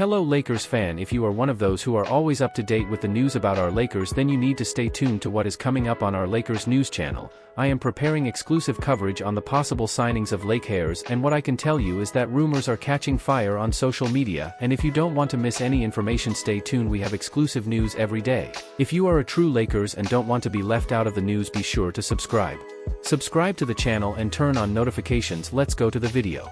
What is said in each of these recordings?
Hello Lakers fan, if you are one of those who are always up to date with the news about our Lakers, then you need to stay tuned to what is coming up on our Lakers news channel. I am preparing exclusive coverage on the possible signings of Lake hairs, and what I can tell you is that rumors are catching fire on social media, and if you don't want to miss any information, stay tuned. We have exclusive news every day. If you are a true Lakers and don't want to be left out of the news, be sure to subscribe. Subscribe to the channel and turn on notifications. Let's go to the video.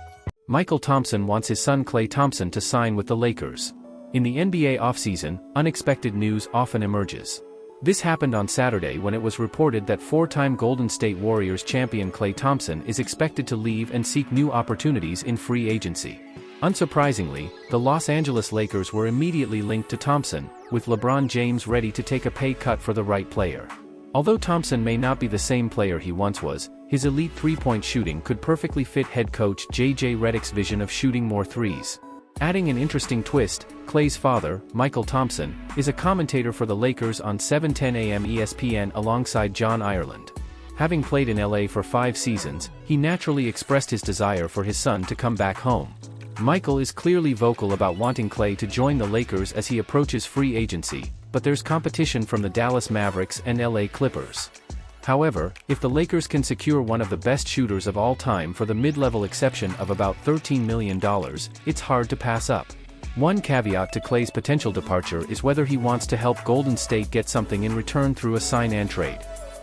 Michael Thompson wants his son Klay Thompson to sign with the Lakers. In the NBA offseason, unexpected news often emerges. This happened on Saturday when it was reported that four-time Golden State Warriors champion Klay Thompson is expected to leave and seek new opportunities in free agency. Unsurprisingly, the Los Angeles Lakers were immediately linked to Thompson, with LeBron James ready to take a pay cut for the right player. Although Thompson may not be the same player he once was, his elite three-point shooting could perfectly fit head coach J.J. Redick's vision of shooting more threes. Adding an interesting twist, Klay's father, Michael Thompson, is a commentator for the Lakers on 7:10 a.m. ESPN alongside John Ireland. Having played in LA for 5 seasons, he naturally expressed his desire for his son to come back home. Michael is clearly vocal about wanting Klay to join the Lakers as he approaches free agency, but there's competition from the Dallas Mavericks and LA Clippers. However, if the Lakers can secure one of the best shooters of all time for the mid-level exception of about $13 million, it's hard to pass up. One caveat to Klay's potential departure is whether he wants to help Golden State get something in return through a sign-and trade.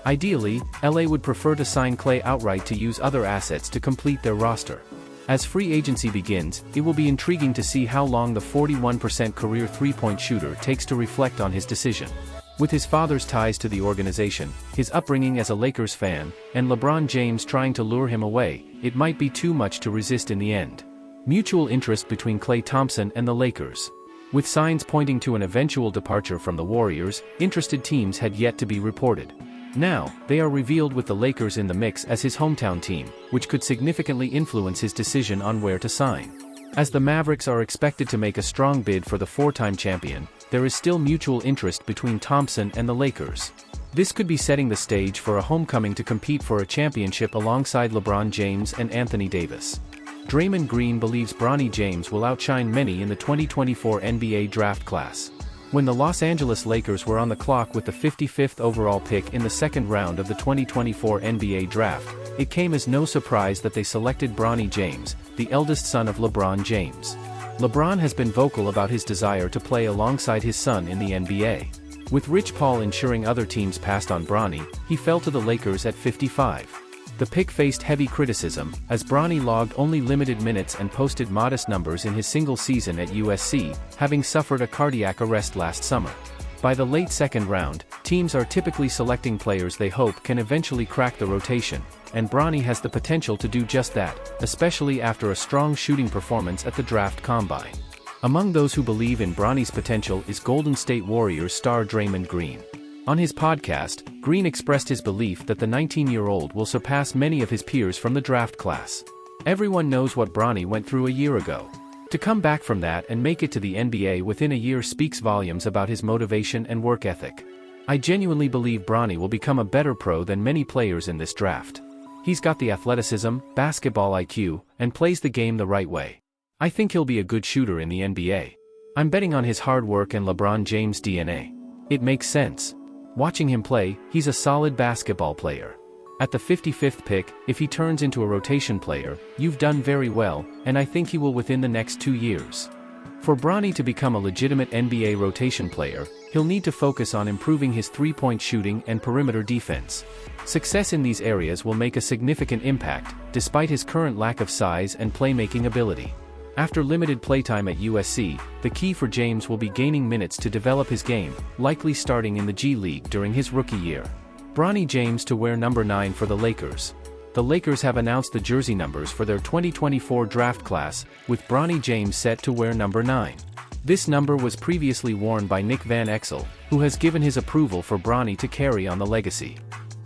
Ideally, LA would prefer to sign Klay outright to use other assets to complete their roster. As free agency begins, it will be intriguing to see how long the 41% career three-point shooter takes to reflect on his decision. With his father's ties to the organization, his upbringing as a Lakers fan, and LeBron James trying to lure him away, it might be too much to resist in the end. Mutual interest between Klay Thompson and the Lakers. With signs pointing to an eventual departure from the Warriors, interested teams had yet to be reported. Now, they are revealed with the Lakers in the mix as his hometown team, which could significantly influence his decision on where to sign. As the Mavericks are expected to make a strong bid for the four-time champion, there is still mutual interest between Thompson and the Lakers. This could be setting the stage for a homecoming to compete for a championship alongside LeBron James and Anthony Davis. Draymond Green believes Bronny James will outshine many in the 2024 NBA draft class. When the Los Angeles Lakers were on the clock with the 55th overall pick in the second round of the 2024 NBA draft, it came as no surprise that they selected Bronny James, the eldest son of LeBron James. LeBron has been vocal about his desire to play alongside his son in the NBA. With Rich Paul ensuring other teams passed on Bronny, he fell to the Lakers at 55. The pick faced heavy criticism, as Bronny logged only limited minutes and posted modest numbers in his single season at USC, having suffered a cardiac arrest last summer. By the late second round, teams are typically selecting players they hope can eventually crack the rotation, and Bronny has the potential to do just that, especially after a strong shooting performance at the draft combine. Among those who believe in Bronny's potential is Golden State Warriors star Draymond Green. On his podcast, Green expressed his belief that the 19-year-old will surpass many of his peers from the draft class. Everyone knows what Bronny went through a year ago. To come back from that and make it to the NBA within a year speaks volumes about his motivation and work ethic. I genuinely believe Bronny will become a better pro than many players in this draft. He's got the athleticism, basketball IQ, and plays the game the right way. I think he'll be a good shooter in the NBA. I'm betting on his hard work and LeBron James' DNA. It makes sense. Watching him play, he's a solid basketball player. At the 55th pick, if he turns into a rotation player, you've done very well, and I think he will within the next 2 years. For Bronny to become a legitimate NBA rotation player, he'll need to focus on improving his three-point shooting and perimeter defense. Success in these areas will make a significant impact, despite his current lack of size and playmaking ability. After limited playtime at USC, the key for James will be gaining minutes to develop his game, likely starting in the G League during his rookie year. Bronny James to wear number 9 for the Lakers. The Lakers have announced the jersey numbers for their 2024 draft class, with Bronny James set to wear number 9. This number was previously worn by Nick Van Exel, who has given his approval for Bronny to carry on the legacy.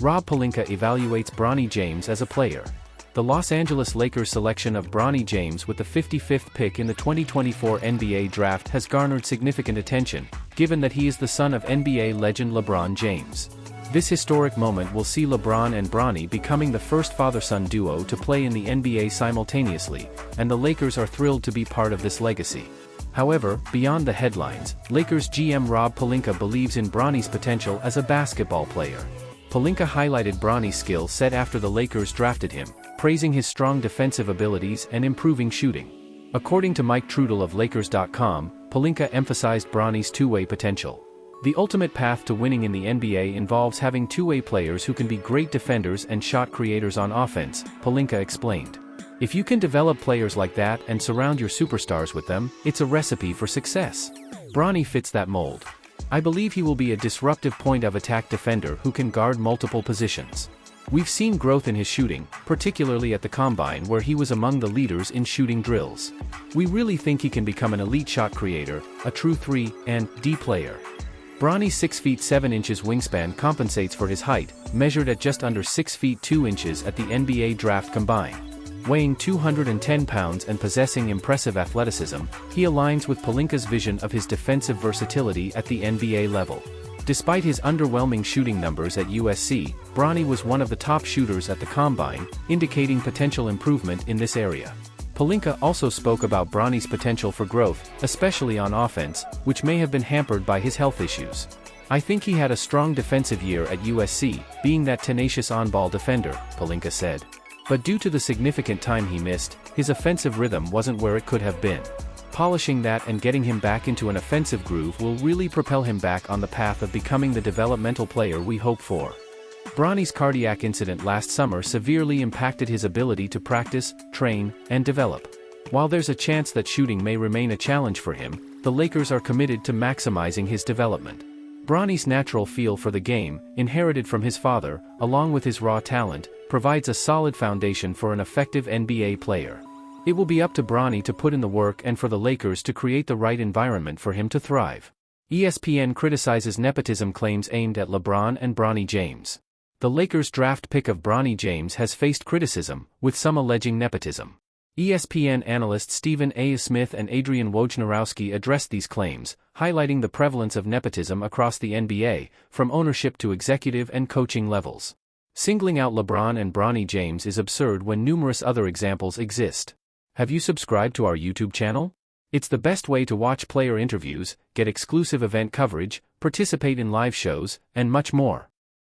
Rob Pelinka evaluates Bronny James as a player. The Los Angeles Lakers selection of Bronny James with the 55th pick in the 2024 NBA draft has garnered significant attention, given that he is the son of NBA legend LeBron James. This historic moment will see LeBron and Bronny becoming the first father-son duo to play in the NBA simultaneously, and the Lakers are thrilled to be part of this legacy. However, beyond the headlines, Lakers GM Rob Pelinka believes in Bronny's potential as a basketball player. Pelinka highlighted Bronny's skill set after the Lakers drafted him, praising his strong defensive abilities and improving shooting. According to Mike Trudel of Lakers.com, Pelinka emphasized Bronny's two-way potential. The ultimate path to winning in the NBA involves having two-way players who can be great defenders and shot creators on offense, Pelinka explained. If you can develop players like that and surround your superstars with them, it's a recipe for success. Bronny fits that mold. I believe he will be a disruptive point-of-attack defender who can guard multiple positions. We've seen growth in his shooting, particularly at the Combine where he was among the leaders in shooting drills. We really think he can become an elite shot creator, a true 3 and D player. Bronny's 6 feet 7 inches wingspan compensates for his height, measured at just under 6 feet 2 inches at the NBA Draft Combine. Weighing 210 pounds and possessing impressive athleticism, he aligns with Pelinka's vision of his defensive versatility at the NBA level. Despite his underwhelming shooting numbers at USC, Bronny was one of the top shooters at the Combine, indicating potential improvement in this area. Pelinka also spoke about Bronny's potential for growth, especially on offense, which may have been hampered by his health issues. I think he had a strong defensive year at USC, being that tenacious on-ball defender, Pelinka said. But due to the significant time he missed, his offensive rhythm wasn't where it could have been. Polishing that and getting him back into an offensive groove will really propel him back on the path of becoming the developmental player we hope for. Bronny's cardiac incident last summer severely impacted his ability to practice, train, and develop. While there's a chance that shooting may remain a challenge for him, the Lakers are committed to maximizing his development. Bronny's natural feel for the game, inherited from his father, along with his raw talent, provides a solid foundation for an effective NBA player. It will be up to Bronny to put in the work and for the Lakers to create the right environment for him to thrive. ESPN criticizes nepotism claims aimed at LeBron and Bronny James. The Lakers' draft pick of Bronny James has faced criticism, with some alleging nepotism. ESPN analysts Stephen A. Smith and Adrian Wojnarowski addressed these claims, highlighting the prevalence of nepotism across the NBA, from ownership to executive and coaching levels. Singling out LeBron and Bronny James is absurd when numerous other examples exist. Have you subscribed to our YouTube channel? It's the best way to watch player interviews, get exclusive event coverage, participate in live shows, and much more.